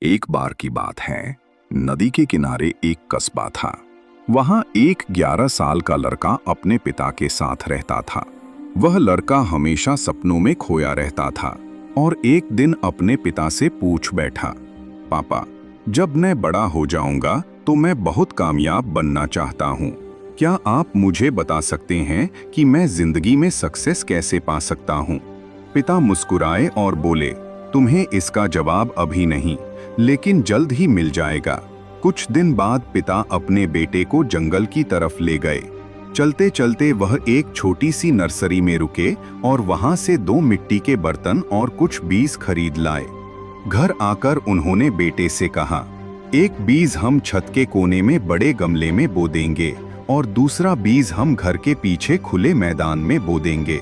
एक बार की बात है, नदी के किनारे एक कस्बा था। वहां एक 11 साल का लड़का अपने पिता के साथ रहता था। वह लड़का हमेशा सपनों में खोया रहता था और एक दिन अपने पिता से पूछ बैठा, पापा, जब मैं बड़ा हो जाऊंगा तो मैं बहुत कामयाब बनना चाहता हूं। क्या आप मुझे बता सकते हैं कि मैं जिंदगी में सक्सेस कैसे पा सकता हूं? पिता मुस्कुराए और बोले, तुम्हें इसका जवाब अभी नहीं, लेकिन जल्द ही मिल जाएगा। कुछ दिन बाद पिता अपने बेटे को जंगल की तरफ ले गए। चलते चलते वह एक छोटी सी नर्सरी में रुके और वहां से 2 मिट्टी के बर्तन और कुछ बीज खरीद लाए। घर आकर उन्होंने बेटे से कहा, एक बीज हम छत के कोने में बड़े गमले में बो देंगे और दूसरा बीज हम घर के पीछे खुले मैदान में बो देंगे।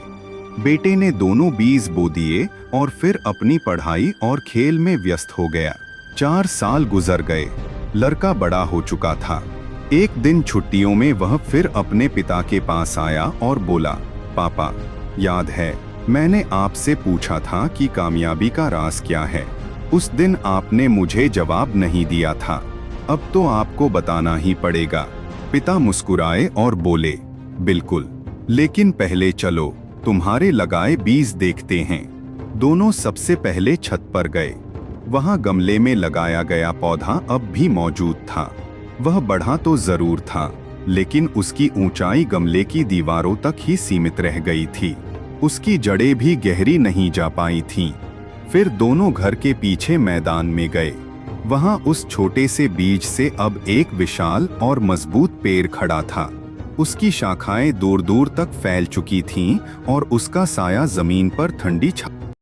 बेटे ने दोनों बीज बो दिए और फिर अपनी पढ़ाई और खेल में व्यस्त हो गया। 4 साल गुजर गए। लड़का बड़ा हो चुका था। एक दिन छुट्टियों में वह फिर अपने पिता के पास आया और बोला, पापा, याद है मैंने आपसे पूछा था कि कामयाबी का राज क्या है? उस दिन आपने मुझे जवाब नहीं दिया था। अब तो आपको बताना ही पड़ेगा। पिता मुस्कुराए और बोले, बिल्कुल, लेकिन पहले चलो तुम्हारे लगाए बीज देखते हैं। दोनों सबसे पहले छत पर गए। वहां गमले में लगाया गया पौधा अब भी मौजूद था। वह बढ़ा तो जरूर था, लेकिन उसकी ऊंचाई गमले की दीवारों तक ही सीमित रह गई थी। उसकी जड़ें भी गहरी नहीं जा पाई थीं। फिर दोनों घर के पीछे मैदान में गए। वहां उस छोटे से बीज से अब एक विशाल और मजबूत पेड़ खड़ा था। उसकी शाखाएं दूर दूर तक फैल चुकी थीं और उसका साया जमीन पर ठंडी छा